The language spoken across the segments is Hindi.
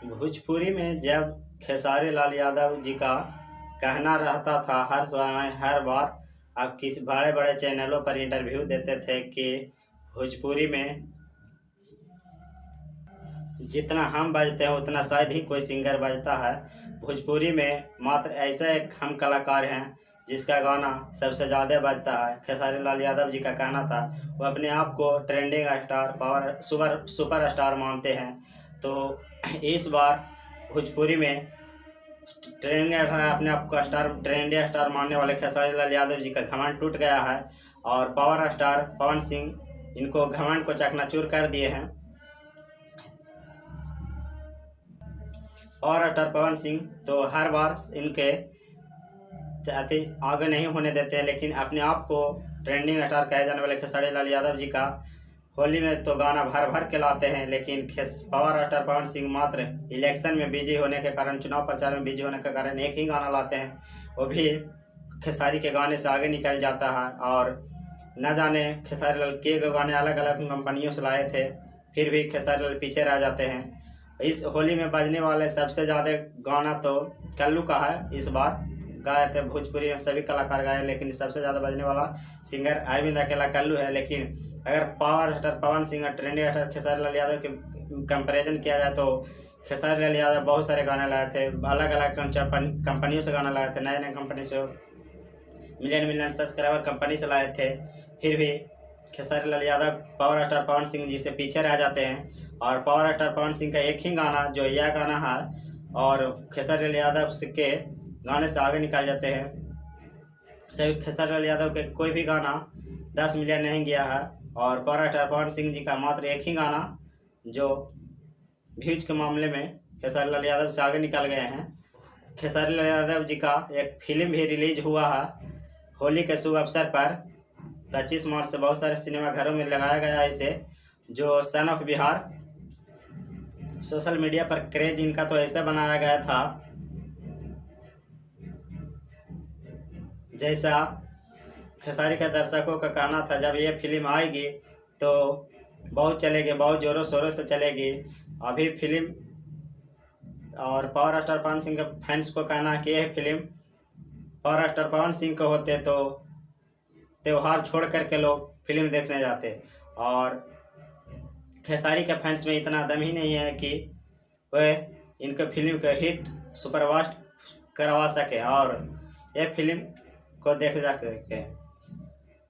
भोजपुरी में जब खेसारी लाल यादव जी का कहना रहता था हर समय हर बार आप किसी बड़े बड़े चैनलों पर इंटरव्यू देते थे कि भोजपुरी में जितना हम बजते हैं उतना शायद ही कोई सिंगर बजता है। भोजपुरी में मात्र ऐसा एक हम कलाकार हैं जिसका गाना सबसे ज़्यादा बजता है। खेसारी लाल यादव जी का कहना था वो अपने आप को ट्रेंडिंग स्टार सुपर स्टार मानते हैं। तो इस बार भोजपुरी में अपने आप को ट्रेंडिंग स्टार मानने वाले खेसारी लाल यादव जी का घमंड टूट गया है और पावर स्टार पवन सिंह इनको घमंड को चकनाचूर कर दिए हैं। पावर स्टार पवन सिंह तो हर बार इनके चाहते आगे नहीं होने देते हैं, लेकिन अपने आप को ट्रेंडिंग स्टार कहे जाने वाले खेसारी लाल यादव जी का होली में तो गाना भर भर के लाते हैं। लेकिन पावर स्टार पवन सिंह मात्र इलेक्शन में बिजी होने के कारण, चुनाव प्रचार में बिजी होने के कारण एक ही गाना लाते हैं, वो भी खेसारी के गाने से आगे निकल जाता है। और न जाने खेसारी लाल के गाने अलग अलग कंपनियों से लाए थे, फिर भी खेसारी लाल पीछे रह जाते हैं। इस होली में बजने वाले सबसे ज़्यादा गाना तो कल्लू का है। इस बार गाए थे भोजपुरी में सभी कलाकार गाए, लेकिन सबसे ज़्यादा बजने वाला सिंगर अरविंद अकेला कल्लू है। लेकिन अगर पावर स्टार पवन सिंह और ट्रेंडिंग स्टार खेसारी लाल यादव के कंपैरिजन किया जाए तो खेसारी लाल यादव बहुत सारे गाने लाए थे, अलग अलग कंपनियों से गाना लाए थे, नए नए कंपनी से मिलियन सब्सक्राइबर कंपनी से लाए थे। फिर भी खेसारी लाल यादव पावर स्टार पवन सिंह जी से पीछे रह जाते हैं। और पावर स्टार पवन सिंह का एक ही गाना जो यह गाना है और खेसारी लाल यादव के गाने से आगे निकल जाते हैं। सभी खेसारी लाल यादव के कोई भी गाना 10 मिलियन नहीं गया है और पावर स्टार पवन सिंह जी का मात्र एक ही गाना जो व्यूज के मामले में खेसारी लाल यादव से आगे निकल गए हैं। खेसारी लाल यादव जी का एक फिल्म भी रिलीज हुआ है होली के शुभ अवसर पर 25 मार्च से बहुत सारे सिनेमाघरों में लगाया गया है इसे, जो son of Bihar. Social media पर क्रेज इनका तो ऐसा बनाया गया था जैसा खेसारी के दर्शकों का कहना था जब ये फिल्म आएगी तो बहुत चलेगी, बहुत ज़ोरों शोरों से चलेगी। अभी फिल्म और पावर स्टार पवन सिंह के फैंस को कहना कि यह film power star Pawan Singh को होते तो त्यौहार छोड़ करके लोग फिल्म देखने जाते, और खेसारी के फैंस में इतना दम ही नहीं है कि वह इनके फिल्म को हिट सुपरफास्ट करवा सके और यह फिल्म को देख जा सके।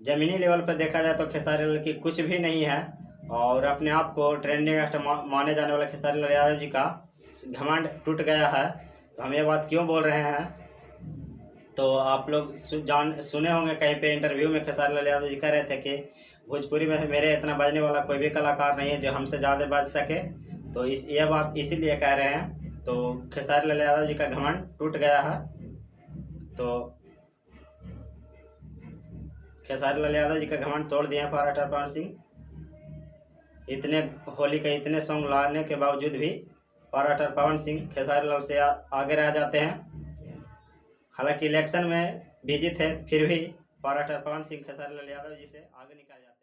ज़मीनी लेवल पर देखा जाए तो खेसारी लाल की कुछ भी नहीं है और अपने आप को ट्रेंडिंग स्टार माने जाने वाले खेसारी लाल यादव जी का घमंड टूट गया है। तो हम ये बात क्यों बोल रहे हैं तो आप लोग सुने होंगे कहीं पे इंटरव्यू में खेसारी लाल यादव जी कह रहे थे कि भोजपुरी में मेरे इतना बजने वाला कोई भी कलाकार नहीं है जो हमसे ज़्यादा बज सके। तो ये बात इसीलिए कह रहे हैं। तो खेसारी लाल यादव जी का घमंड टूट गया है। तो खेसारी लाल यादव जी का घमंड तोड़ दिए हैं पावर स्टार पवन सिंह। इतने होली के इतने सॉन्ग लाने के बावजूद भी पावर स्टार पवन सिंह खेसारी लाल से आगे रह जाते हैं। हालांकि इलेक्शन में बिजी थे, फिर भी पावर स्टार पवन सिंह खेसारी लाल यादव जी से आगे निकल जाते हैं।